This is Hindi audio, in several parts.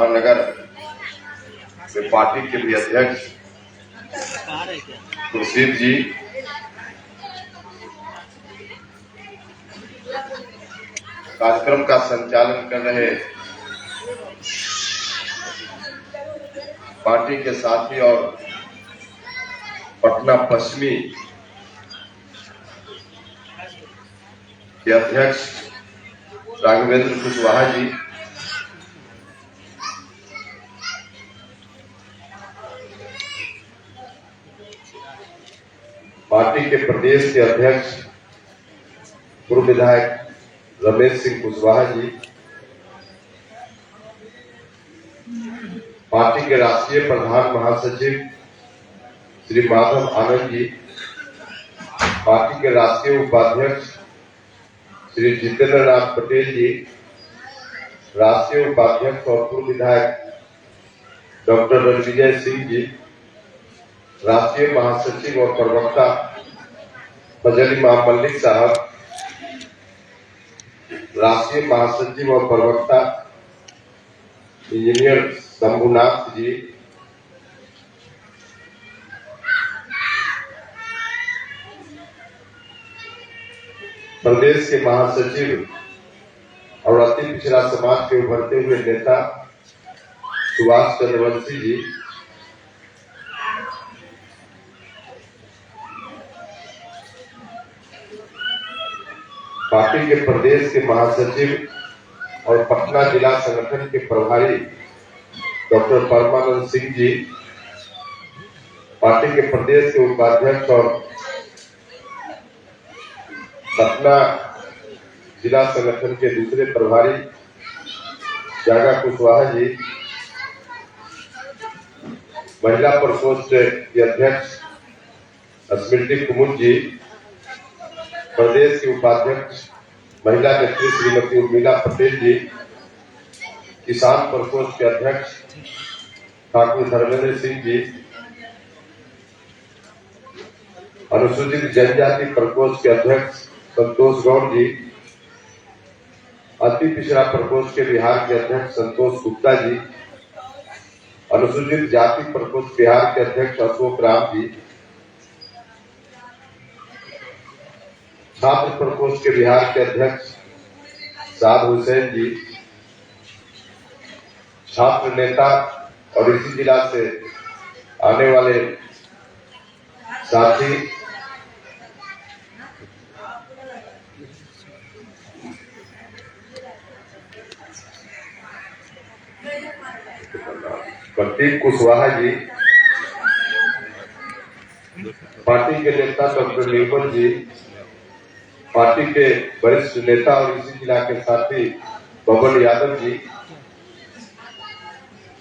महानगर में पार्टी के भी अध्यक्ष खुर्शीद जी, कार्यक्रम का संचालन कर रहे पार्टी के साथी और पटना पश्चिमी के अध्यक्ष राघवेंद्र कुशवाहा जी, पार्टी के प्रदेश के अध्यक्ष पूर्व विधायक रमेश सिंह कुशवाहा जी, पार्टी के राष्ट्रीय प्रधान महासचिव श्री माधव आनंद जी, पार्टी के राष्ट्रीय उपाध्यक्ष श्री जितेंद्र नाथ पटेल जी, राष्ट्रीय उपाध्यक्ष और पूर्व विधायक डॉक्टर रणविजय सिंह जी, राष्ट्रीय महासचिव और प्रवक्ता फजल इमाम मलिक साहब, राष्ट्रीय महासचिव और प्रवक्ता इंजीनियर शंभुनाथ जी, प्रदेश के महासचिव और अति पिछड़ा समाज के उभरते हुए नेता सुभाष चंद्रवंशी जी, पार्टी के प्रदेश के महासचिव और पटना जिला संगठन के प्रभारी डॉक्टर परमानंद सिंह जी, पार्टी के प्रदेश के उपाध्यक्ष और पटना जिला संगठन के दूसरे प्रभारी जागा कुशवाहा जी, महिला प्रकोष्ठ के अध्यक्ष स्मृति कुमुद जी, प्रदेश के उपाध्यक्ष महिला नेत्री श्रीमती उर्मिला पटेल जी, किसान प्रकोष्ठ के अध्यक्ष ठाकुर धर्मेंद्र सिंह जी, अनुसूचित जनजाति प्रकोष्ठ के अध्यक्ष संतोष गौड़ जी, अति पिछड़ा प्रकोष्ठ के बिहार के अध्यक्ष संतोष गुप्ता जी, अनुसूचित जाति प्रकोष्ठ बिहार के अध्यक्ष अशोक राम जी, छात्र प्रकोष्ठ के बिहार के अध्यक्ष साद हुसैन जी, छात्र नेता और इसी जिला से आने वाले साथी प्रतीक कुशवाहा जी, पार्टी के नेता डॉक्टर निर्मल जी, पार्टी के वरिष्ठ नेता और इसी जिला के साथी बबन यादव जी,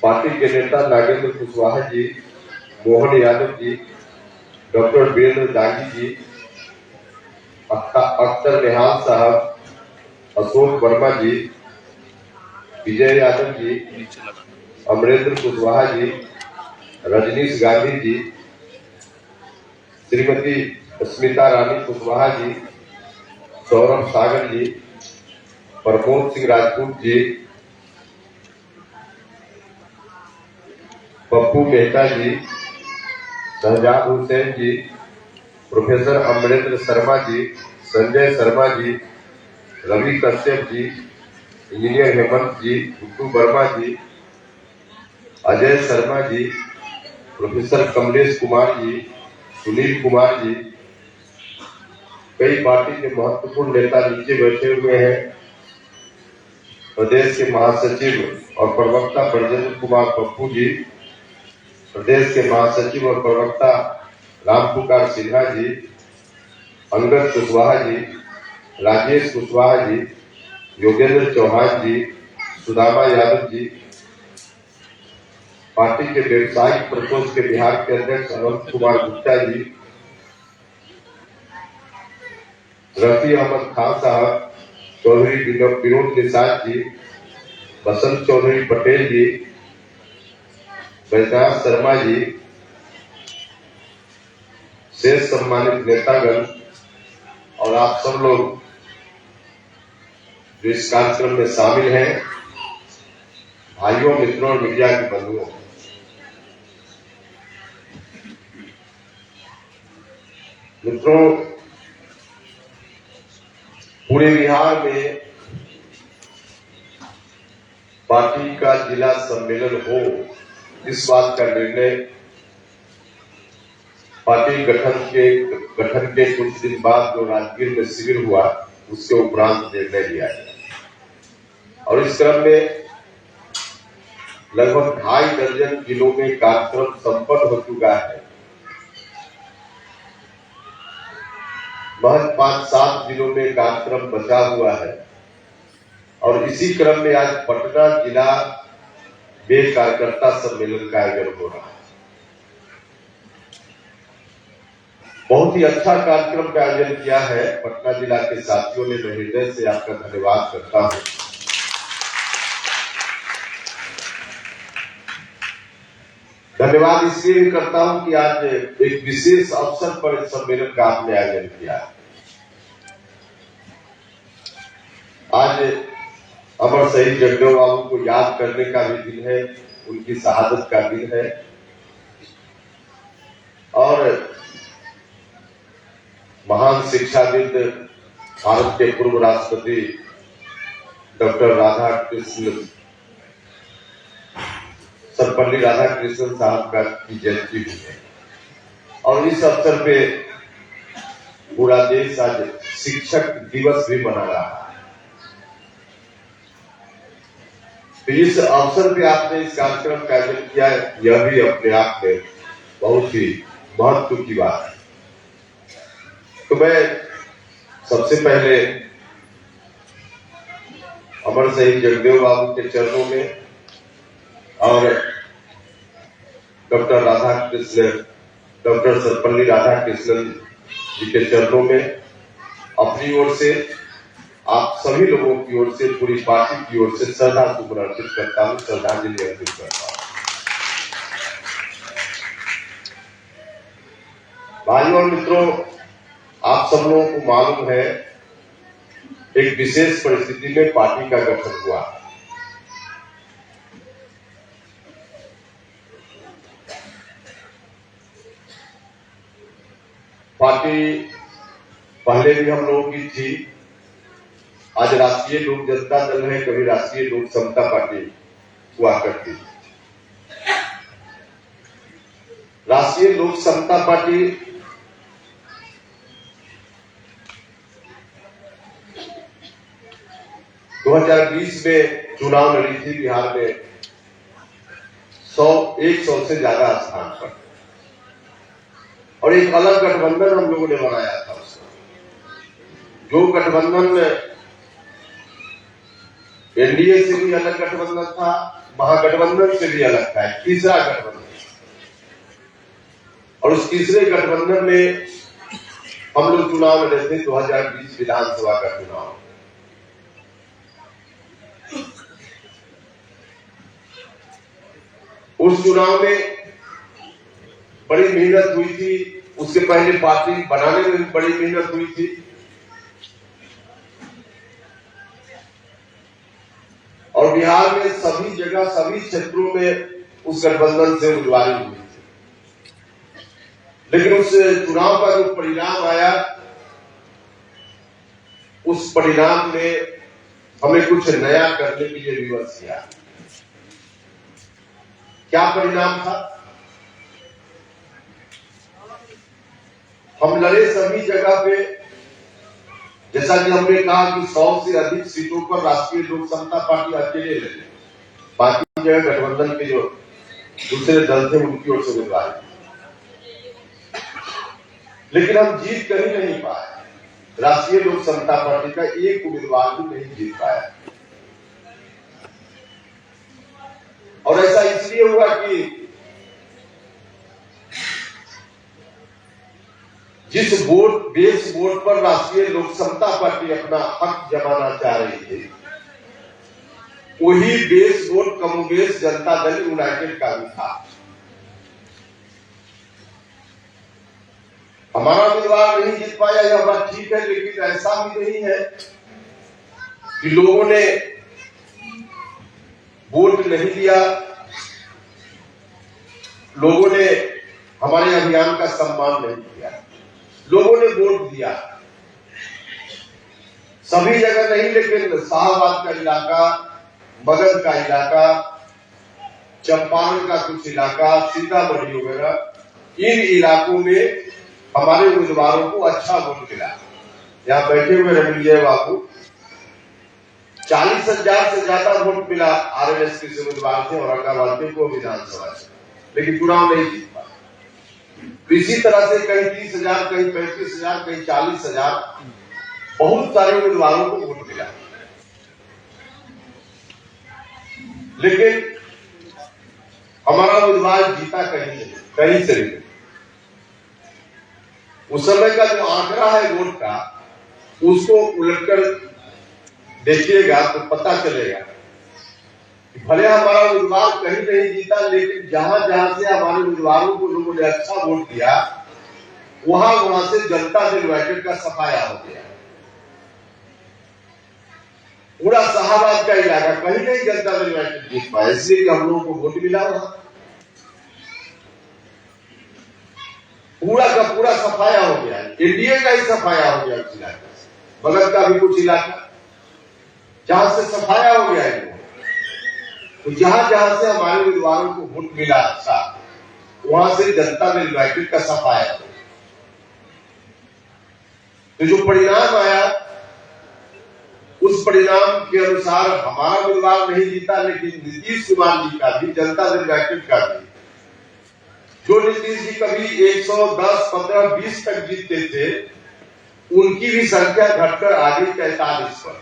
पार्टी के नेता नागेंद्र कुशवाहा जी, मोहन यादव जी, डॉक्टर वीरेंद्र दागी जी, अख्तर निहाल साहब, अशोक वर्मा जी, विजय यादव जी, अमरेंद्र कुशवाहा जी, रजनीश गांधी जी, श्रीमती स्मिता रानी कुशवाहा जी, सौरभ सागर जी, प्रमोद सिंह राजपूत जी, पप्पू मेहता जी, शहजाद हुसैन जी, प्रोफेसर अमरेंद्र शर्मा जी, संजय शर्मा जी, रवि कश्यप जी, इंजीनियर हेमंत जी, गुड्डू वर्मा जी, अजय शर्मा जी, प्रोफेसर कमलेश कुमार जी, सुनील कुमार जी, कई पार्टी के महत्वपूर्ण नेता नीचे बैठे हुए हैं। प्रदेश के महासचिव और प्रवक्ता ब्रजेंद्र कुमार पप्पू जी, प्रदेश के महासचिव और प्रवक्ता रामपुकार सिन्हा जी, अंगद कुशवाहा जी, राजेश कुशवाहा जी, योगेंद्र चौहान जी, सुदामा यादव जी, पार्टी के व्यवसायिक प्रकोष्ठ के बिहार के अध्यक्ष अनंत कुमार गुप्ता जी, रफी अहमद खान साहब, चौधरी विनोद निषाद जी, बसंत चौधरी पटेल जी, बैजनाथ शर्मा जी, शेष सम्मानित नेतागण और आप सब लोग जो इस कार्यक्रम में शामिल हैं, भाइयों, मित्रों और मीडिया के बंधुओं, मित्रों, पूरे बिहार में पार्टी का जिला सम्मेलन हो, इस बात का निर्णय पार्टी गठन के कुछ दिन बाद जो राजगीर में शिविर हुआ, उसके उपरांत निर्णय लिया गया। और इस क्रम में लगभग 2.5 दर्जन जिलों में कार्यक्रम संपन्न हो चुका है। महज 5-7 जिलों में कार्यक्रम बचा हुआ है और इसी क्रम में आज पटना जिला में कार्यकर्ता सम्मेलन का आयोजन हो रहा है। बहुत ही अच्छा कार्यक्रम का आयोजन किया है पटना जिला के साथियों ने। मैं हृदय से आपका धन्यवाद करता हूं। धन्यवाद इसलिए भी करता हूं कि आज एक विशेष अवसर पर इस सम्मेलन का आपने आयोजन किया है। आज अमर शहीद जगदेव बाबू को याद करने का भी दिन है, उनकी शहादत का दिन है। और महान शिक्षाविद, भारत के पूर्व राष्ट्रपति डॉक्टर सर्वपल्ली राधाकृष्णन साहब की जयंती भी है और इस अवसर पे पूरा देश आज शिक्षक दिवस भी मना रहा है। तो इस अवसर पे आपने इस कार्यक्रम का आयोजन किया है, यह भी अपने आप में बहुत ही महत्व की बात है। तो मैं सबसे पहले अमर शहीद जगदेव बाबू के चरणों में और डॉक्टर सर्वपल्ली राधाकृष्णन जी के चरणों में अपनी ओर से, आप सभी लोगों की ओर से, पूरी पार्टी की ओर से श्रद्धासुमन अर्पित करता हूं, श्रद्धांजलि अर्पित करता हूं। भाइयों और मित्रों, आप सब लोगों को मालूम है एक विशेष परिस्थिति में पार्टी का गठन हुआ। पार्टी पहले भी हम लोगों की थी, आज राष्ट्रीय लोक जनता दल है, कभी राष्ट्रीय लोक समता पार्टी हुआ करती थी। राष्ट्रीय लोक समता पार्टी दो 2020 में चुनाव लड़ी थी बिहार में 100 से ज्यादा स्थान पर, और एक अलग गठबंधन हम लोगों ने बनाया था उसमें। जो गठबंधन एनडीए से भी अलग गठबंधन था, महागठबंधन से भी अलग था, तीसरा गठबंधन। और उस तीसरे गठबंधन में हम लोग चुनाव लड़े थे, 2020 विधानसभा का चुनाव। उस चुनाव में बड़ी मेहनत हुई थी, उससे पहले पार्टी बनाने में भी बड़ी मेहनत हुई थी और बिहार में सभी जगह, सभी क्षेत्रों में उस गठबंधन से उम्मीदवारी हुई थी। लेकिन उस चुनाव का जो परिणाम आया, उस परिणाम ने हमें कुछ नया करने के लिए विवश किया। क्या परिणाम था? हम लड़े सभी जगह पे, जैसा कि हमने कहा कि 100 से अधिक सीटों पर राष्ट्रीय लोक समता पार्टी अकेले लड़ी, बाकी जगह गठबंधन के जो दूसरे दल थे उनकी ओर से उम्मीदवार। लेकिन हम जीत कहीं नहीं पाए, राष्ट्रीय लोक समता पार्टी का एक उम्मीदवार भी नहीं जीत पाया। और ऐसा इसलिए हुआ कि जिस बेस वोट पर राष्ट्रीय लोक समता पार्टी अपना हक जमाना चाह रही थी, वही बेस वोट कमोबेश जनता दल यूनाइटेड का भी था। हमारा उम्मीदवार नहीं जीत पाया, यह बात ठीक है, लेकिन ऐसा भी नहीं है कि लोगों ने वोट नहीं दिया, लोगों ने हमारे अभियान का सम्मान नहीं किया, लोगों ने वोट दिया सभी जगह नहीं, लेकिन शाहबाद का इलाका, मगध का इलाका, चंपारण का कुछ इलाका, सीतामढ़ी वगैरह, इन इलाकों में हमारे उम्मीदवारों को अच्छा वोट मिला। यहाँ बैठे हुए रविंजय बाबू, 40,000 से ज्यादा वोट मिला आरएलएस के उम्मीदवार थे औरंगाबाद को विधानसभा से, लेकिन चुनाव नहीं जीत पाए। इसी तरह से कहीं 30,000, कहीं 35,000, कहीं 40,000, बहुत सारे उम्मीदवारों को वोट मिला, लेकिन हमारा उम्मीदवार जीता कहीं नहीं, कहीं से नहीं। उस समय का जो आंकड़ा है वोट का, उसको उलटकर देखिएगा तो पता चलेगा कि भले हमारा उम्मीदवार कहीं नहीं जीता, लेकिन जहां जहां से हमारे उम्मीदवारों को लोगों ने अच्छा वोट दिया, वहां वहां से जनता दल यूनाइटेड का सफाया हो गया। पूरा शाहबाद का इलाका कहीं नहीं जनता दल यूनाइटेड जीत पाया, इसलिए हम लोगों को वोट मिला। वहां पूरा का पूरा सफाया हो गया, एनडीए का ही सफाया हो गया उस इलाके से, मगध का भी कुछ इलाका जहां से सफाया हो गया है। तो जहां जहां से हमारे उम्मीदवारों को वोट मिला अच्छा, वहां से जनता दल यूनाइटेड का सफाया। तो जो परिणाम आया, उस परिणाम के अनुसार हमारा उम्मीदवार नहीं जीता, लेकिन नीतीश कुमार जी का भी, जनता दल यूनाइटेड का भी, जो नीतीश जी कभी 110, 15, 20 तक जीतते थे, उनकी भी संख्या घटकर आ गई 43 पर।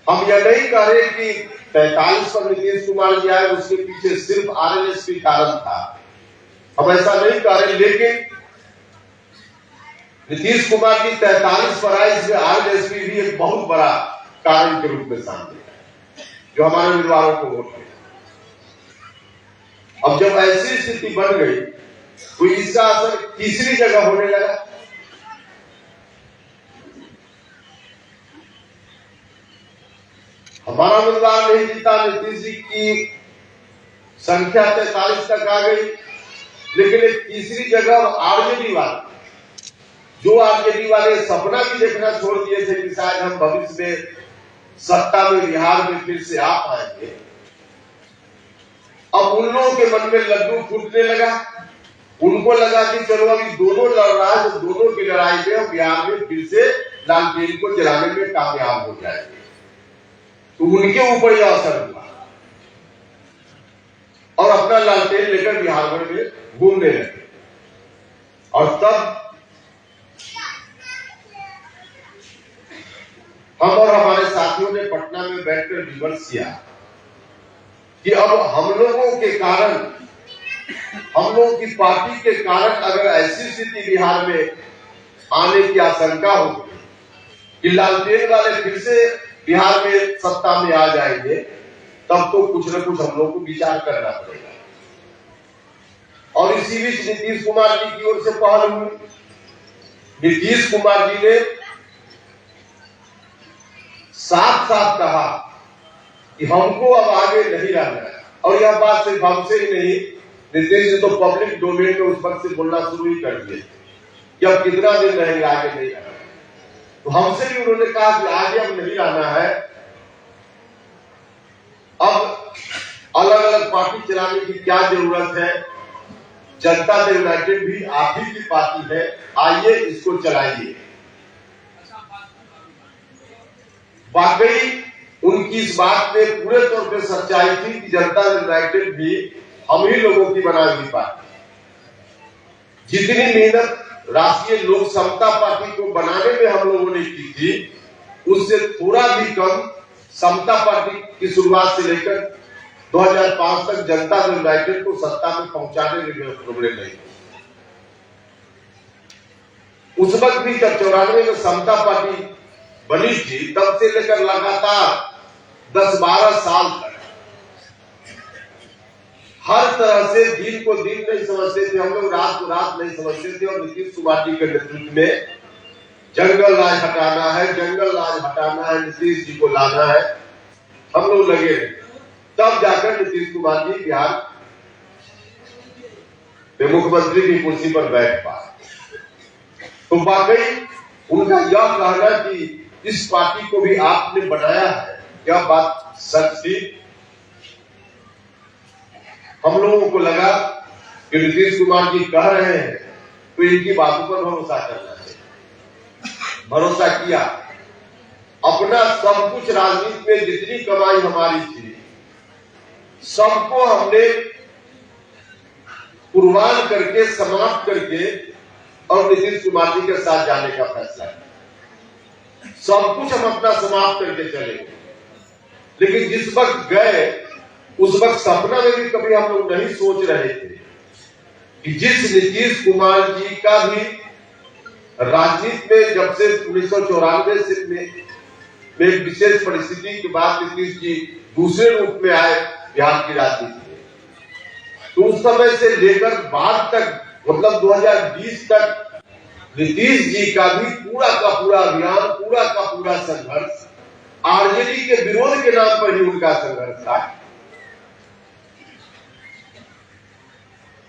हम यह नहीं कह रहे कि 43 पर नीतीश कुमार जी आए उसके पीछे सिर्फ आरएलएस के कारण था, हम ऐसा नहीं कह रहे, लेकिन नीतीश कुमार जी 43 पर आए, इसमें आरएलएस भी एक बहुत बड़ा कारण के रूप में सामने है, जो हमारे उम्मीदवारों को वोट मिला। अब जब ऐसी स्थिति बन गई तो इसका असर तीसरी जगह होने लगा। हमारा उम्मीदवार नहीं जीता, नीतीश जी की संख्या 43 तक आ गई, लेकिन एक तीसरी जगह आरजेडी वाले, जो आरजेडी वाले सपना भी देखना छोड़ दिए थे कि शायद हम भविष्य में सत्ता में बिहार में फिर से आ पाएंगे, अब उन लोगों के मन में लड्डू फूटने लगा। उनको लगा कि चलो अभी दोनों लड़ रहा है, तो दोनों की लड़ाई में बिहार में फिर से लालटेन को जलाने में कामयाब हो जाएंगे। तो उनके ऊपर यह असर हुआ और अपना लालटेन लेकर बिहार भर में घूमने लगे। और तब हम और हमारे साथियों ने पटना में बैठकर विमर्श किया कि अब हम लोगों के कारण, हम लोगों की पार्टी के कारण अगर ऐसी स्थिति बिहार में आने की आशंका हो कि लालटेन वाले फिर से बिहार में सत्ता में आ जाएंगे, तब तो कुछ न कुछ हम लोग को विचार करना पड़ेगा। और इसी बीच नीतीश कुमार जी की ओर से पहल हुई। नीतीश कुमार जी ने साफ साफ कहा कि हमको अब आगे नहीं रहना है, और यह बात सिर्फ हमसे ही नहीं, नीतीश जी तो पब्लिक डोमेन में उस वक्त से बोलना शुरू ही कर दिए कि अब कितना दिन रहेंगे, आगे नहीं रहना। तो हमसे भी उन्होंने कहा कि आगे अब नहीं रहना है, अब अलग अलग पार्टी चलाने की क्या जरूरत है, जनता दल यूनाइटेड भी आप ही की पार्टी है, आइए इसको चलाइए। वाकई उनकी इस बात में पूरे तौर पर सच्चाई थी कि जनता दल यूनाइटेड भी हम ही लोगों की बना हुई पार्टी। जितनी मेहनत राष्ट्रीय लोक समता पार्टी को बनाने में हम लोगों ने की थी, उससे थोड़ा भी कम समता पार्टी की शुरुआत से लेकर 2005 तक जनता दल यूनाइटेड को सत्ता में पहुंचाने में प्रॉब्लम नहीं। उस वक्त भी जब 94 में समता पार्टी बनी थी, तब से लेकर लगातार 10-12 साल तक हर तरह से दिन को दिन नहीं समझते थे हम लोग, रात को रात नहीं समझते थे, और नीतीश कुमार जी के नेतृत्व में जंगल राज हटाना है, जंगल राज हटाना है, नीतीश जी को लाना है, हम लोग लगे रहे। तब जाकर नीतीश कुमार जी बिहार में मुख्यमंत्री की कुर्सी पर बैठ पाए। तो वाकई उनका यह कहना कि इस पार्टी को भी आपने बनाया है, यह बात सच थी। हम लोगों को लगा कि नीतीश कुमार जी कह रहे हैं तो इनकी बातों पर भरोसा करना चाहिए। भरोसा किया। अपना सब कुछ राजनीति में जितनी कमाई हमारी थी सबको हमने कुर्बान करके, समाप्त करके और नीतीश कुमार जी के साथ जाने का फैसला किया। सब कुछ हम अपना समाप्त करके चले गए। लेकिन जिस वक्त गए उस वक्त सपना में भी कभी हम लोग नहीं सोच रहे थे कि जिस नीतीश कुमार जी का भी राजनीति में जब से 1994 से में विशेष परिस्थिति के बाद नीतीश जी दूसरे रूप में आए बिहार की राजनीति में, तो उस समय से लेकर बाद तक मतलब 2020 तक नीतीश जी का भी पूरा का पूरा अभियान, पूरा का पूरा संघर्ष आरजेडी के विरोध के नाम पर ही उनका संघर्ष था।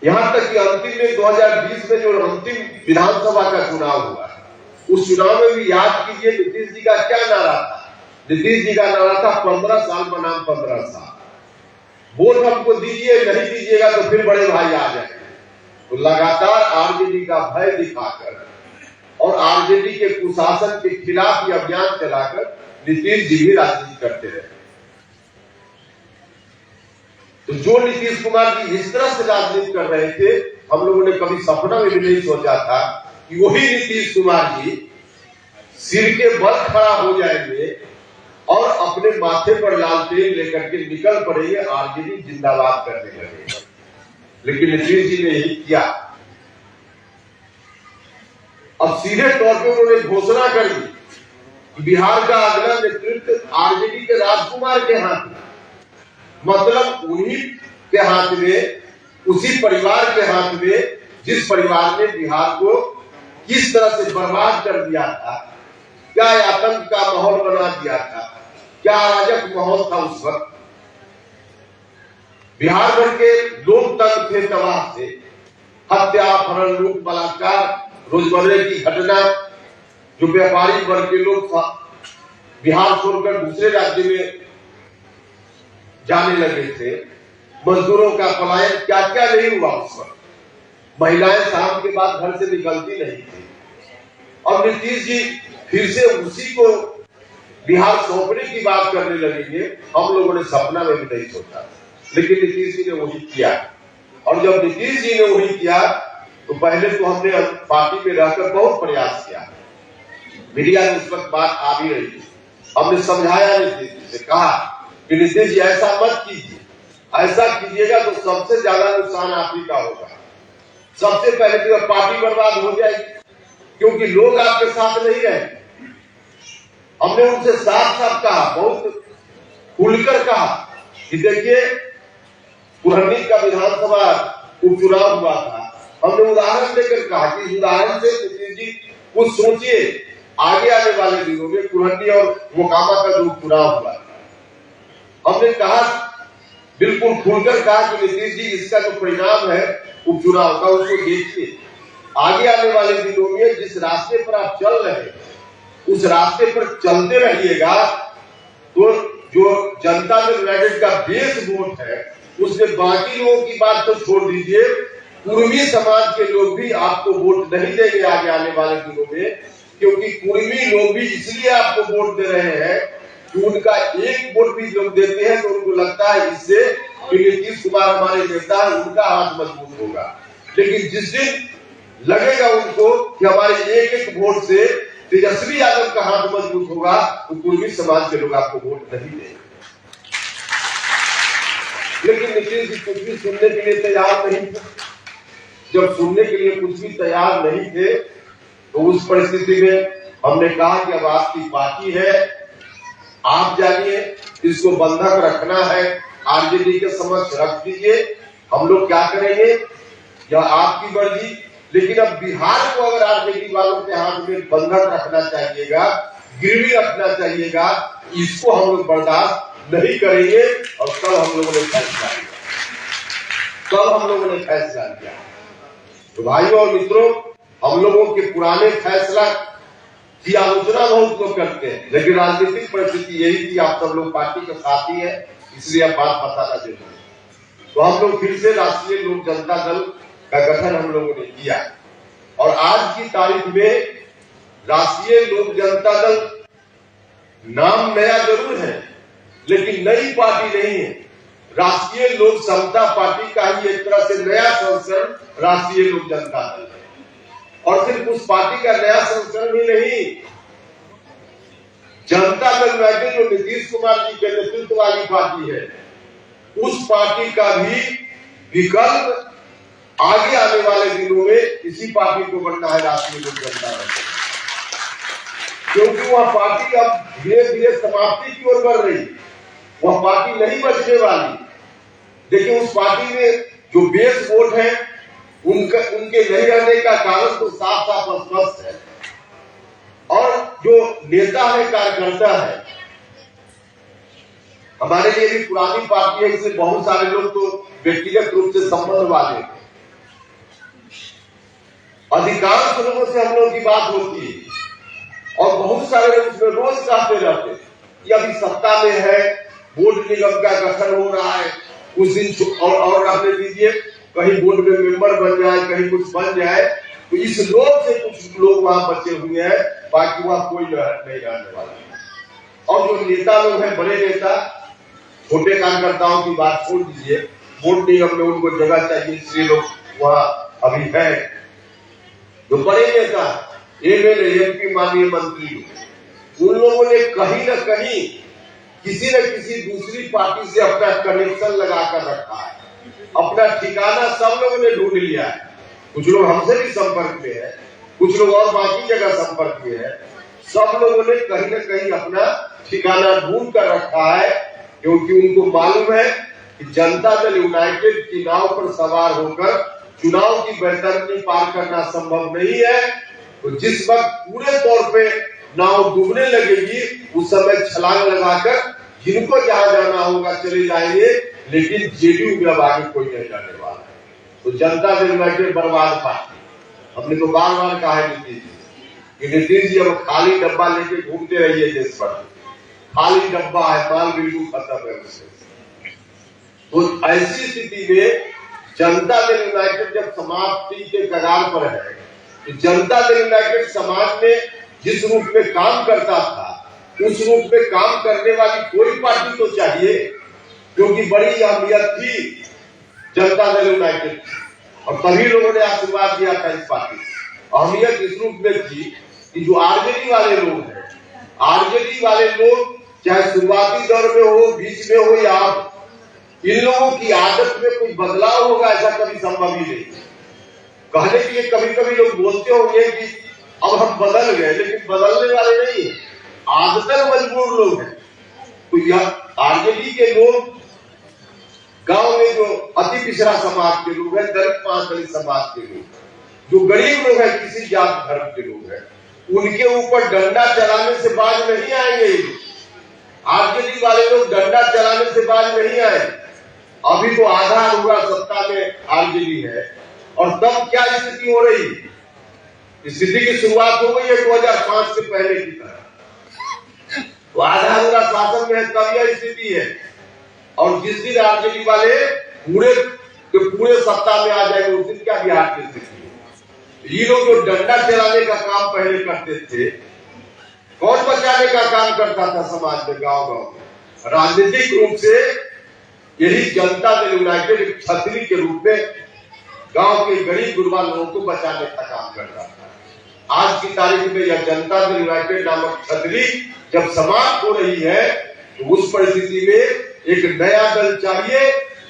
यहां तक कि अंतिम में 2020 में जो अंतिम विधानसभा का चुनाव हुआ, उस चुनाव में भी याद कीजिए नीतीश जी का क्या नारा था। नीतीश जी का नारा था 15 साल बनाम 15 साल। वोट हमको दीजिए, नहीं दीजिएगा तो फिर बड़े भाई आ जाएंगे। तो लगातार आरजेडी का भय दिखाकर और आरजेडी के कुशासन के खिलाफ ये अभियान चलाकर नीतीश जी भी राजनीति करते रहे। तो जो नीतीश कुमार जी इस तरह से राजनीति कर रहे थे, हम लोगों ने कभी सपना में भी नहीं सोचा था कि वही नीतीश कुमार जी सिर के बल खड़ा हो जाएंगे और अपने माथे पर लाल तेल लेकर के निकल पड़ेंगे, आरजेडी जिंदाबाद करने लगे। लेकिन नीतीश जी ने यही किया। अब सीधे तौर पर उन्होंने घोषणा कर दी कि बिहार का अगला नेतृत्व आरजेडी के राजकुमार के हाथ में, मतलब उन्हीं के हाथ में, उसी परिवार के हाथ में जिस परिवार ने बिहार को किस तरह से बर्बाद कर दिया था, क्या आतंक का माहौल बना दिया था, क्या अराजक माहौल था उस वक्त। बिहार भर के लोग तंग थे तबाह से, हत्या, अपहरण, लूट, बलात्कार, रोजमर्रे की घटना। जो व्यापारी वर्ग के लोग बिहार छोड़कर दूसरे राज्य में जाने लगे थे, मजदूरों का पलायन, क्या क्या नहीं हुआ उस वक्त। महिलाएं शाम के बाद घर से निकलती नहीं थी। और नीतीश जी फिर से उसी को बिहार सौंपने की बात करने लगेंगे, हम लोगों ने सपना में भी नहीं सोचा। लेकिन नीतीश जी ने वही किया। और जब नीतीश जी ने वही किया तो पहले तो हमने पार्टी में रहकर बहुत प्रयास किया। मीडिया में उस वक्त बात आ भी रही थी, हमने समझाया नीतीश जी से, कहा कि नीतीश जी ऐसा मत कीजिए, ऐसा कीजिएगा तो सबसे ज्यादा नुकसान आप ही का होगा। सबसे पहले तो पार्टी बर्बाद हो जाएगी, क्योंकि लोग आपके साथ नहीं रहे। हमने उनसे साफ साफ कहा, बहुत खुलकर कहा कि देखिए कुरहनी का विधानसभा उपचुनाव हुआ था, हमने उदाहरण देकर कहा कि इस उदाहरण से नीतीश जी कुछ सोचिए, आगे आने वाले दिनों में कुरहनी और मोकामा का जो उपचुनाव हुआ, हमने कहा, बिल्कुल खुलकर कहा कि नीतीश जी इसका जो परिणाम है उपचुनाव का, उसको देखिए। आगे आने वाले दिनों में जिस रास्ते पर आप चल रहे हैं उस रास्ते पर चलते रहिएगा, तो जो जनता दल यूनाइटेड का बेस वोट है उसमें बाकी लोगों की बात तो छोड़ दीजिए, कुर्मी समाज के लोग भी आपको वोट नहीं देंगे आगे आने वाले दिनों में। क्योंकि कुर्मी लोग भी इसलिए आपको वोट दे रहे हैं कि उनका एक वोट भी लोग देते हैं तो उनको लगता है इससे कि नीतीश कुमार हमारे नेता है, उनका हाथ मजबूत होगा। लेकिन जिस दिन लगेगा उनको कि हमारे एक एक वोट से तेजस्वी यादव का हाथ मजबूत होगा, तो कुर्मी समाज के लोग आपको वोट नहीं देंगे। लेकिन नीतीश जी कुछ भी सुनने के लिए तैयार नहीं थे। जब सुनने के लिए कुछ भी तैयार नहीं थे तो उस परिस्थिति में हमने कहा कि अब आपकी पार्टी है, आप जानिए, इसको बंधक रखना है, आरजेडी के समक्ष रख दीजिए, हम लोग क्या करेंगे, यह आपकी मर्जी। लेकिन अब बिहार को अगर आरजेडी वालों के हाथ में बंधन रखना चाहिएगा, गिरवी रखना चाहिएगा, इसको हम लोग बर्दाश्त नहीं करेंगे। और तब हम लोगों ने फैसला किया, तो भाइयों और मित्रों, हम लोगों के पुराने फैसला की आलोचना बहुत लोग करते हैं, लेकिन राजनीतिक परिस्थिति यही थी, आप सब लोग पार्टी के साथी है, इसलिए अब बात बताना जरूरी है। तो हम लोग फिर से राष्ट्रीय लोक जनता दल का गठन हम लोगों ने किया, और आज की तारीख में राष्ट्रीय लोक जनता दल नाम नया जरूर है, लेकिन नई पार्टी नहीं है। राष्ट्रीय लोक समता पार्टी का ही एक तरह से नया संस्करण राष्ट्रीय लोक जनता दल है। और सिर्फ उस पार्टी का नया संस्करण ही नहीं, जनता दल यूनाइटेड जो नीतीश कुमार जी के नेतृत्व वाली पार्टी है, उस पार्टी का भी विकल्प आगे आने वाले दिनों में इसी पार्टी को बनना है, राष्ट्रीय लोक जनता दल, क्योंकि वह पार्टी अब धीरे धीरे समाप्ति की ओर बढ़ रही, वह पार्टी नहीं बचने वाली। देखिए, उस पार्टी में जो बेस वोट है उनके नहीं रहने का कारण तो साफ साफ स्पष्ट है, और जो नेता है, कार्यकर्ता है, हमारे लिए भी पुरानी पार्टी है, इससे बहुत सारे लोग तो व्यक्तिगत रूप से संबंध वाले, अधिकांश लोगों से हम लोगों की बात होती है, और बहुत सारे लोग उसमें रोज कहते रहते कि अभी सत्ता में है, बोर्ड निगम का गठन हो रहा है, उस दिन और रहने दीजिए, कहीं बोर्ड में मेंबर बन जाए, कहीं कुछ बन जाए, तो इस लोग से कुछ लोग वहां बचे हुए हैं, बाकी वहां कोई नहीं रहने वाला। और जो नेता लोग हैं, बड़े नेता, छोटे कार्यकर्ताओं की बात छोड़ दीजिए, बोर्ड निगम में उनको जगह चाहिए, इसलिए लोग वहां अभी है। जो बड़े नेता, एमएलए, एमपी, माननीय मंत्री, उन लोगों ने कहीं न कहीं किसी न किसी दूसरी पार्टी से अपना कनेक्शन लगाकर रखा है, अपना ठिकाना सब लोगों ने ढूंढ लिया है। कुछ लोग हमसे भी संपर्क में है, कुछ लोग और बाकी जगह संपर्क में है, सब लोगों ने कहीं न कहीं अपना ठिकाना ढूंढ कर रखा है, क्योंकि उनको मालूम है कि जनता दल यूनाइटेड की नाव पर सवार होकर चुनाव की बैतरनी पार करना संभव नहीं है। तो जिस वक्त पूरे तौर पे नाव डूबने लगेगी, उस समय छलांग लगाकर जिनको जहां जाना होगा चले जाएंगे, लेकिन जेडीयू में अब आगे कोई नहीं जाने वाला है। तो जनता दल यूनाइटेड बर्बाद पार्टी, हमने तो बार बार कहा है नीतीश जी अब खाली डब्बा लेके घूमते रहिए देश भर, खाली डब्बा है, माल बिल्कुल खत्म है उससे। तो ऐसी स्थिति में जनता दल यूनाइटेड जब समाप्ति के कगार पर है, तो जनता दल यूनाइटेड समाज में जिस रूप में काम करता था, उस रूप में काम करने वाली कोई पार्टी तो चाहिए, क्योंकि बड़ी अहमियत थी जनता दल यूनाइटेड, और तभी लोगों ने आशीर्वाद दिया था इस पार्टी को। अहमियत इस रूप में थी कि जो आरजेडी वाले लोग हैं, आरजेडी वाले लोग चाहे शुरुआती दौर में हो, बीच में हो या अब, इन लोगों की आदत में कुछ बदलाव होगा ऐसा कभी संभव ही नहीं। कहने के लिए कभी कभी लोग बोलते होंगे कि अब हम बदल गए, लेकिन बदलने वाले नहीं है, आदतन मजबूर लोग हैं। तो यह आरजेडी के लोग, गांव में जो अति पिछड़ा समाज के लोग हैं, दलित दलित समाज के लोग, जो गरीब लोग हैं, किसी जात धर्म के लोग हैं, उनके ऊपर डंडा चलाने से बाज नहीं आएंगे। आरजेडी वाले लोग डंडा चलाने से बाज नहीं आए। अभी तो आधा हुआ सत्ता में आरजेडी है, और तब क्या स्थिति हो रही, स्थिति की शुरुआत हो गई है 2005 से पहले की तरह। तो आधा हुआ शासन में है, तब यह स्थिति है। और जिस दिन आरजेडी वाले पूरे सत्ता में आ जाएंगे, उस दिन क्या बिहार की स्थिति है। ये लोग जो डंडा चलाने का काम पहले करते थे, कौन बचाने का काम करता था समाज में, गांव गांव में? राजनीतिक रूप से यही जनता दल यूनाइटेड एक छतरी के रूप में गांव के गरीब गुरबा लोगों को बचाने का काम करता था। आज की तारीख में यह जनता दल यूनाइटेड नामक छतरी जब समाप्त हो रही है, तो उस परिस्थिति में एक नया दल चाहिए,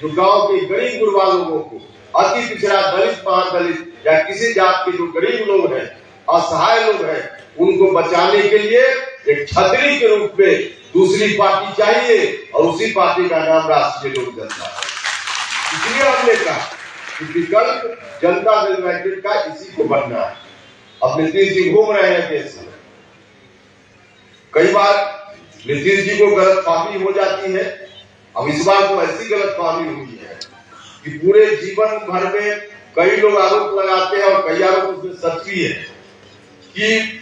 जो गांव के गरीब गुरबा लोगों को, अति पिछड़ा, दलित, महादलित या किसी जात के जो गरीब लोग हैं, असहाय लोग हैं, उनको बचाने के लिए एक छतरी के रूप में दूसरी पार्टी चाहिए, और उसी पार्टी का नाम राष्ट्रीय लोक जनता है। इसलिए हमने कहा कि विकल्प जनता दल यूनाइटेड का इसी को बनना है। अब नीतीश जी घूम रहे हैं देश में, कई बार नीतीश जी को गलतफहमी हो जाती है। अब इस बार तो ऐसी गलतफहमी हुई है कि पूरे जीवन भर में कई लोग आरोप लगाते हैं और कई आरोप उसमें सच भी है कि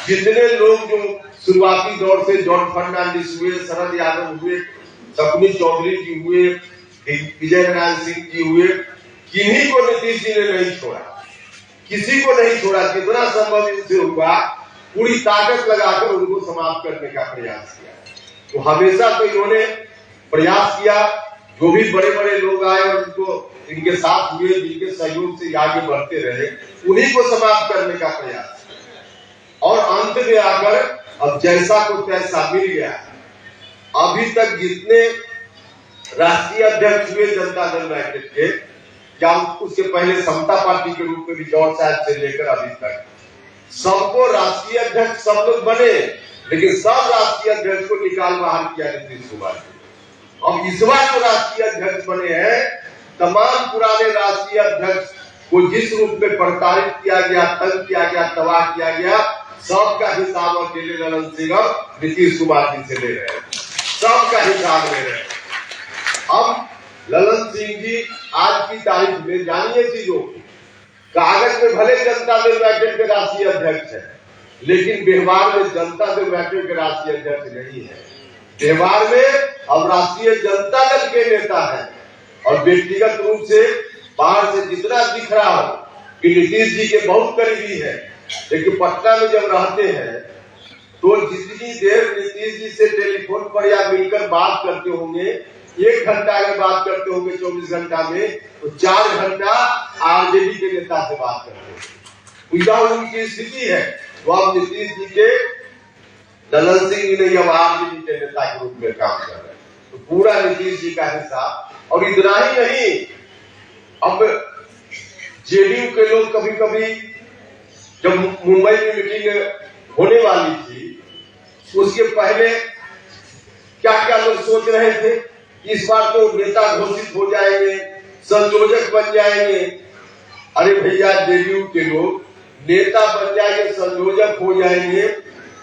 जितने लोग जो शुरुआती दौर से जॉर्ज फर्नांडिस हुए, शरद यादव हुए, शकुनी चौधरी जी हुए, विजय नारायण सिंह जी हुए, किन्हीं को नीतीश जी ने नहीं छोड़ा, किसी को नहीं छोड़ा। जितना संभव इनसे हुआ पूरी ताकत लगाकर उनको समाप्त करने का प्रयास किया। तो हमेशा तो इन्होंने प्रयास किया, जो भी बड़े बड़े लोग आए और उनको इनके साथ हुए, जिनके सहयोग से आगे बढ़ते रहे, उन्हीं को समाप्त करने का प्रयास किया। और अंत में आकर अब जैसा को तैसा मिल गया। अभी तक जितने राष्ट्रीय अध्यक्ष हुए जनता दल यूनाइटेड के, या उसके पहले समता पार्टी के रूप में भी जॉर्ज साहब से लेकर अभी तक सबको राष्ट्रीय अध्यक्ष सब लोग बने, लेकिन सब राष्ट्रीय अध्यक्ष को निकाल बाहर किया नीतीश कुमार ने। अब इस बार जो राष्ट्रीय अध्यक्ष बने हैं, तमाम पुराने राष्ट्रीय अध्यक्ष को जिस रूप में प्रताड़ित किया गया, तंग किया गया, तबाह किया गया, सबका हिसाब अकेले ललन सिंह नीतीश कुमार जी से ले रहे हैं, सबका हिसाब ले रहे हैं। अब ललन सिंह जी आज की तारीख में जानिए चीजों की, कागज में भले जनता दल यूनाइटेड के राष्ट्रीय अध्यक्ष है, लेकिन व्यवहार में जनता दल यूनाइटेड के राष्ट्रीय अध्यक्ष नहीं है। व्यवहार में अब राष्ट्रीय जनता दल के नेता है। और व्यक्तिगत रूप से बाहर से जितना दिख रहा हो कि नीतीश जी के बहुत करीबी है, लेकिन पटना में जब रहते हैं तो जितनी देर नीतीश जी से टेलीफोन पर या मिलकर बात करते होंगे, 1 घंटा अगर बात करते होंगे 24 घंटा में, तो 4 घंटा आरजेडी के नेता से बात करते होंगे। यह उनकी स्थिति है। तो अब नीतीश जी के ललन सिंह जी ने अब आरजेडी के नेता के रूप में काम कर रहे हैं, तो पूरा नीतीश जी का हिस्सा। और इतना ही नहीं, अब जेडीयू के लोग कभी कभी जब मुंबई में मीटिंग होने वाली थी, उसके पहले क्या क्या लोग सोच रहे थे, इस बार तो नेता घोषित हो जाएंगे, संयोजक बन जाएंगे। अरे भैया, जेडीयू के लोग नेता बन जाएंगे, संयोजक हो जाएंगे,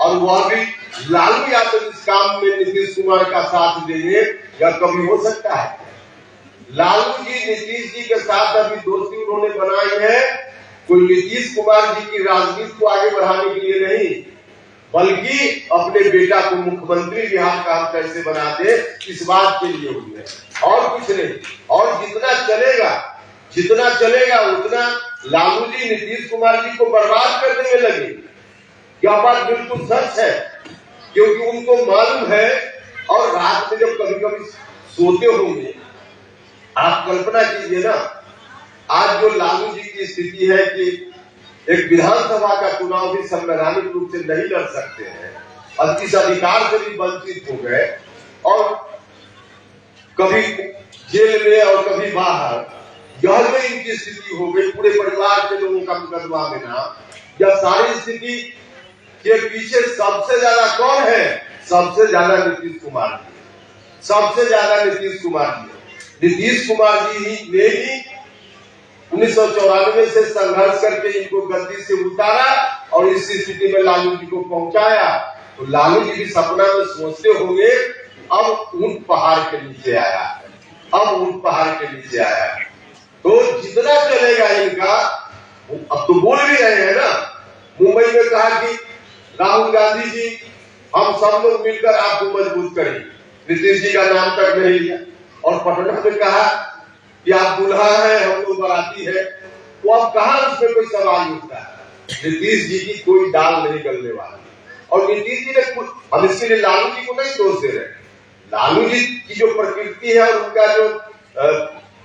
और वह भी लालू यादव इस काम में नीतीश कुमार का साथ देंगे, या कभी हो सकता है? लालू जी नीतीश जी के साथ अभी दोस्ती उन्होंने बनाई है, कोई नीतीश कुमार जी की राजनीति को आगे बढ़ाने के लिए नहीं, बल्कि अपने बेटा को मुख्यमंत्री बिहार का हम कैसे बना दे, इस बात के लिए हुई है, और कुछ नहीं। और जितना चलेगा उतना लालू जी नीतीश कुमार जी को बर्बाद करने में लगे। यह बात बिल्कुल सच है, क्योंकि उनको मालूम है। और रात में जब कभी कभी सोते होंगे, आप कल्पना कीजिए ना, आज जो लालू जी की स्थिति है कि एक विधानसभा का चुनाव भी संवैधानिक रूप से नहीं लड़ सकते हैं, और इस अधिकार से भी वंचित हो गए, और कभी जेल में और कभी बाहर, यह जो इनकी स्थिति हो गई, पूरे परिवार के लोगों का मुकदमा में ना, यह सारी स्थिति के पीछे सबसे ज्यादा कौन है? सबसे ज्यादा नीतीश कुमार जी, सबसे ज्यादा नीतीश कुमार जी। नीतीश कुमार जी ने ही 1994 से संघर्ष करके इनको गद्दी से उतारा और इस स्थिति में लालू जी को पहुंचाया। तो लालू जी भी सपना में सोचते होंगे, अब ऊंट पहाड़ के नीचे आया, अब ऊंट पहाड़ के नीचे आया। तो जितना चलेगा इनका, अब तो बोल भी रहे हैं ना, मुंबई में कहा कि राहुल गांधी जी, हम सब लोग मिलकर आपको मजबूत करेंगे, नीतीश जी का नाम तक नहीं लिया। और पटना में कहा कि आप दुल्हा है, हम लोग बाराती है। तो अब कहां उसमें कोई सवाल उठता है? नीतीश जी की कोई दाल नहीं गलने वाली। और नीतीश जी ने हम इसके लिए लालू जी को नहीं दोष दे रहे, लालू जी की जो प्रकृति है और उनका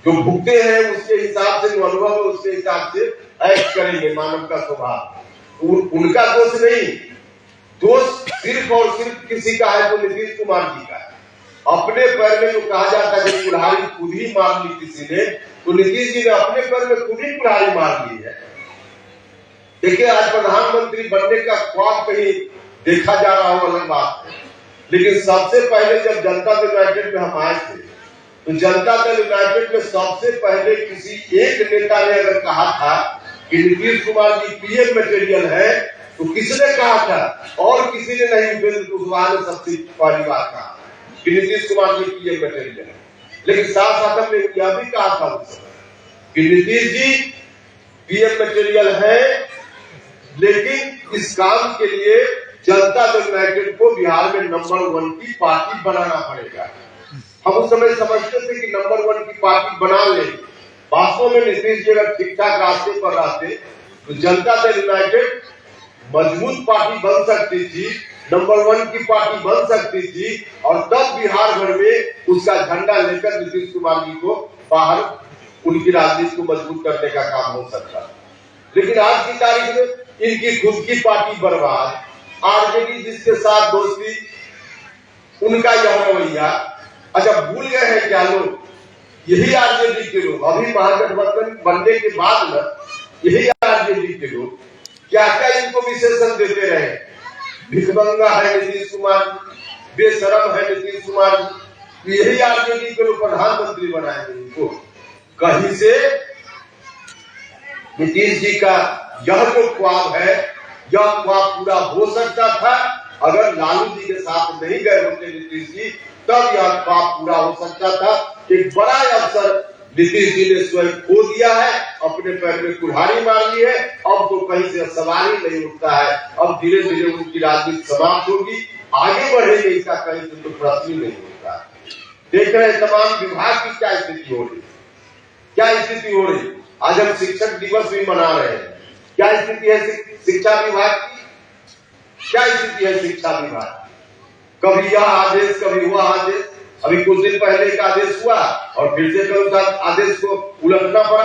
जो भुगते हैं उसके हिसाब से, अनुभव है उसके हिसाब से एक्ट करेंगे, मानव का स्वभाव। उनका दोष नहीं, दोष सिर्फ और सिर्फ किसी का है, तो नीतीश कुमार जी का है। अपने पैर में जो कहा जाता है कि कुल्हाड़ी खुद ही मार ली किसी ने, तो नीतीश जी ने अपने पैर में खुद ही कुल्हाड़ी मार ली है। देखिए, आज प्रधानमंत्री बनने का ख्वाब कहीं देखा जा रहा हो अलग बात है, लेकिन सबसे पहले जब जनता दल यूनाइटेड में हम आए थे, तो जनता दल यूनाइटेड में सबसे पहले किसी एक नेता ने अगर कहा था कि नीतीश कुमार जी पीएम मटेरियल है, तो किसने कहा था? और किसी ने नहीं। उपेंद्र कुशवाहा ने सबसे पहली बार कहा कि नीतीश कुमार जी पीएम मटेरियल है। लेकिन साथ साथ हमने यह भी कहा था उस समय कि नीतीश जी पीएम मटेरियल है, लेकिन इस काम के लिए जनता दल यूनाइटेड को बिहार में नंबर 1 की पार्टी बनाना पड़ेगा। हम उस समय समझते थे कि नंबर 1 की पार्टी बना ले। वास्तव में नीतीश जी अगर ठीक ठाक रास्ते पर रहते तो जनता दल यूनाइटेड मजबूत पार्टी बन सकती थी, नंबर 1 की पार्टी बन सकती थी, और तब बिहार भर में उसका झंडा लेकर नीतीश कुमार जी को बाहर उनकी राजनीति को मजबूत करने का काम हो सकता। लेकिन आज की तारीख में इनकी खुद की पार्टी बर्बाद, आरजेडी जिसके साथ दोस्ती, उनका यह रवैया। अच्छा, भूल गए हैं क्या लोग? यही आरजेडी के लोग अभी महागठबंधन बनने के बाद न, यही आरजेडी के लोग क्या क्या इनको विशेषण देते रहे। भिखमंगा है नीतीश कुमार, बेशरम है नीतीश कुमार, यही आरजेडी के लोग प्रधानमंत्री बनाएंगे इनको। कहीं से नीतीश जी का यह जो ख्वाब है, यह ख्वाब पूरा हो सकता था अगर लालू जी के साथ नहीं गए होते नीतीश जी, तब यह ख्वाब पूरा हो सकता था। एक बड़ा अवसर नीतीश जी ने स्वयं खो दिया है, अपने पैर में कुल्हाड़ी मार ली है। अब तो कहीं से सवाल ही नहीं उठता है। अब धीरे धीरे उनकी राजनीति समाप्त होगी, आगे बढ़ेगी, इसका कहीं से तो प्रश्न ही नहीं उठता। देख रहे तमाम विभाग की क्या स्थिति हो रही, क्या स्थिति हो रही। आज हम शिक्षक दिवस भी मना रहे हैं। क्या स्थिति है शिक्षा विभाग की? क्या स्थिति है शिक्षा विभाग? कभी यह आदेश, कभी वह आदेश। अभी कुछ दिन पहले एक आदेश हुआ और फिर से कल उस आदेश को उलटना पड़ा।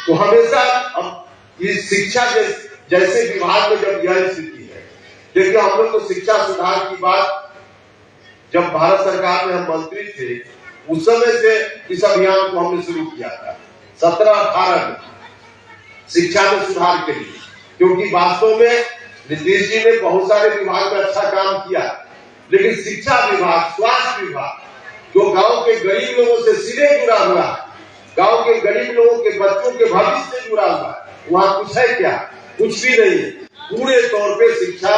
तो हमेशा अब इस शिक्षा जैसे विभाग में जब यह स्थिति है, देखिए हम लोग तो शिक्षा सुधार की बात जब भारत सरकार में हम मंत्री थे उस समय से इस अभियान को हमने शुरू किया था 17-18 में, शिक्षा में सुधार के लिए। क्योंकि वास्तव में नीतीश जी ने बहुत सारे विभाग में अच्छा काम किया, लेकिन शिक्षा विभाग, स्वास्थ्य विभाग, जो गांव के गरीब लोगों से सीधे जुड़ा हुआ है, गांव के गरीब लोगों के बच्चों के भविष्य से जुड़ा हुआ है, वहाँ कुछ है क्या? कुछ भी नहीं है। पूरे तौर पे शिक्षा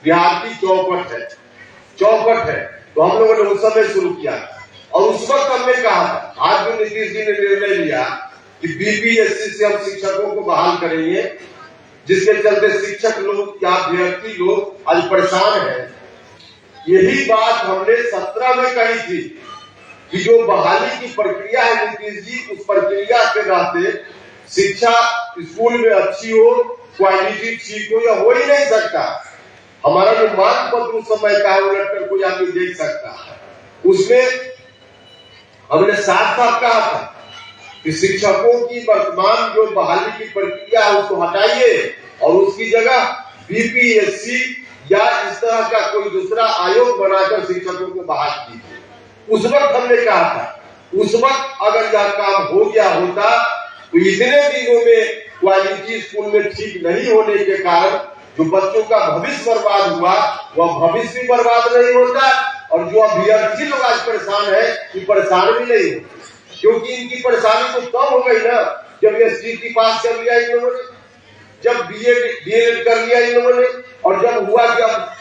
बिहार की चौपट है। तो हम लोगों ने उस समय शुरू किया और उस वक्त हमने कहा था, आज भी नीतीश जी ने निर्णय लिया कि बीपीएससी से हम शिक्षकों को बहाल करेंगे, जिसके चलते शिक्षक लोग या अभ्यर्थी लोग आज परेशान हैं। यही बात हमने 17 में कही थी कि जो बहाली की प्रक्रिया है नीतीश जी, उस प्रक्रिया के रहते शिक्षा स्कूल में अच्छी हो, क्वालिटी ठीक हो, या हो ही नहीं सकता। हमारा जो मांग पत्र उस समय का उलट कर कोई आदमी देख सकता है, उसमें हमने साफ साफ कहा था कि शिक्षकों की वर्तमान जो बहाली की प्रक्रिया है उसको हटाइए और उसकी जगह बीपीएससी या इस तरह का कोई दूसरा आयोग बनाकर शिक्षकों को बहाल कीजिए। उस वक्त हमने कहा था, उस वक्त अगर यह काम हो गया होता तो इतने दिनों में क्वालिटी स्कूल में ठीक नहीं होने के कारण जो बच्चों का भविष्य बर्बाद हुआ, वह भविष्य भी बर्बाद नहीं होता, और जो अभ्यर्थी लोग आज परेशान है, ये परेशान भी नहीं होते। क्योंकि इनकी परेशानी तो कम हो गई ना जब ये सीटी पास कर लिया इन लोगों ने, जब बीएड कर लिया इन लोगों ने, और जब हुआ कि अब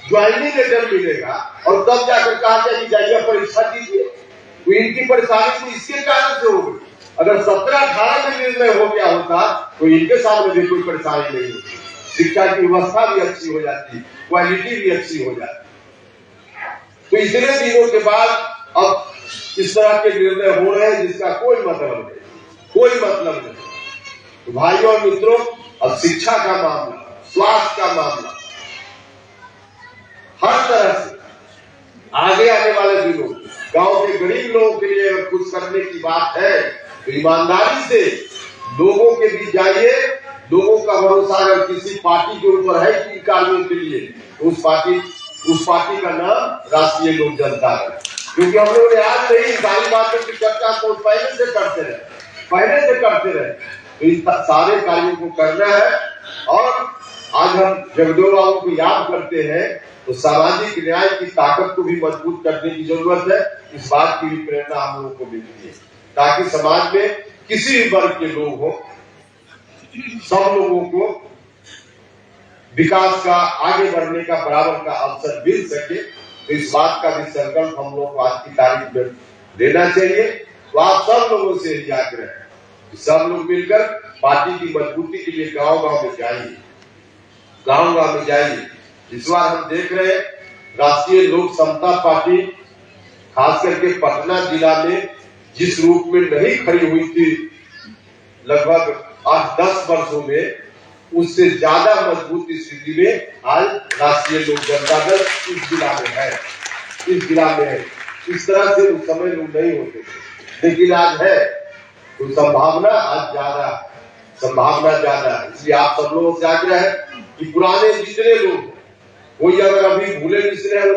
ज्वाइनिंग लेटर मिलेगा और तब जाकर कहा जाए कि जाइए परीक्षा दीजिए। तो इनकी परेशानी तो इसके कारण से हो गई। अगर 17-18 में निर्णय हो गया होता तो इनके सामने भी कोई परेशानी नहीं होती, शिक्षा की व्यवस्था भी अच्छी हो जाती, क्वालिटी भी अच्छी हो जाती। तो इतने दिनों के बाद अब इस तरह के निर्णय हो रहे हैं जिसका कोई मतलब नहीं। तो भाइयों और मित्रों, अब शिक्षा का मामला, स्वास्थ्य का मामला, हर तरह से आगे आने वाले दिनों गांव के गरीब लोगों के लिए अगर कुछ करने की बात है तो ईमानदारी से लोगों के बीच जाइए। लोगों का भरोसा अगर किसी पार्टी के ऊपर है कि कार्यों के लिए, तो उस पार्टी का नाम राष्ट्रीय लोक जनता है। क्योंकि हम लोगों ने आज नहीं, सारी बातों की चर्चा तो पहले से करते रहे। तो इन सारे कार्यों को करना है और आज हम जगदेव बाबू को याद करते हैं तो सामाजिक न्याय की ताकत को भी मजबूत करने की जरूरत है। इस बात की भी प्रेरणा हम लोगों को मिलती है ताकि समाज में किसी भी वर्ग के लोग हो, सब लोगों को विकास का, आगे बढ़ने का बराबर का अवसर मिल सके। तो इस बात का भी संकल्प हम लोग को आज की तारीख में लेना चाहिए। तो आप सब लोगों से यही आग्रह है कि सब लोग मिलकर पार्टी की मजबूती के लिए गांव-गांव में जाइए, गांव-गांव में जाइए। इस बार हम देख रहे हैं राष्ट्रीय लोक समता पार्टी खास करके पटना जिला में जिस रूप में नहीं खड़ी हुई थी लगभग 8-10 वर्षों में, उससे ज्यादा मजबूत स्थिति में आज राष्ट्रीय लोक जनता दल इस जिला में है, इस जिला में है। इस तरह से उस समय लोग नहीं होते थे, लेकिन आज है तो संभावना आज ज्यादा है। इसलिए आप सब लोगों से आग्रह है कि पुराने जितने लोग, कोई अगर अभी भूले बिसरे हैं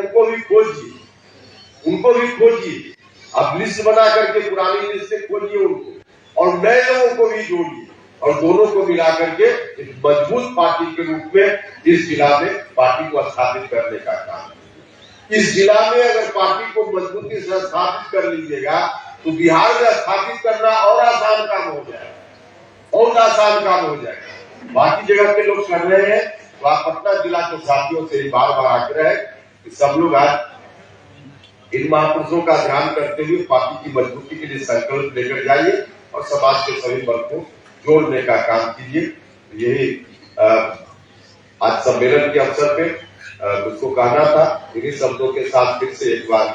उनको भी खोजिए, आप लिस्ट बना करके पुरानी लिस्ट से खोजिए उनको और नए लोगों को भी जोड़िए और दोनों को मिला करके एक मजबूत पार्टी के रूप में इस जिला में पार्टी को स्थापित करने का काम। इस जिला में अगर पार्टी को मजबूती से स्थापित कर लीजिएगा तो बिहार में स्थापित करना और आसान काम हो जाएगा, बाकी जगह के लोग कर रहे हैं। तो आप पटना जिला के साथियों से बार बार आग्रह है कि सब लोग आज इन महापुरुषों का ध्यान करते हुए पार्टी की मजबूती के लिए संकल्प लेकर जाइए और समाज के सभी वर्ग को जोड़ने का काम कीजिए। यही आज सम्मेलन के अवसर पे मुझको कहना था। इन्हीं शब्दों के साथ फिर से एक बार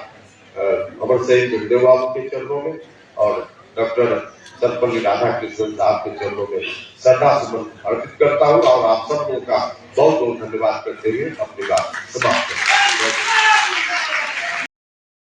अमर शहीद जगदेव बाबू के चरणों में और डॉक्टर सर्वपल्ली राधाकृष्णन साहब के चरणों में श्रद्धा सुमन अर्पित करता हूँ और आप सब लोगों का बहुत बहुत धन्यवाद करते हुए अपनी बात समाप्त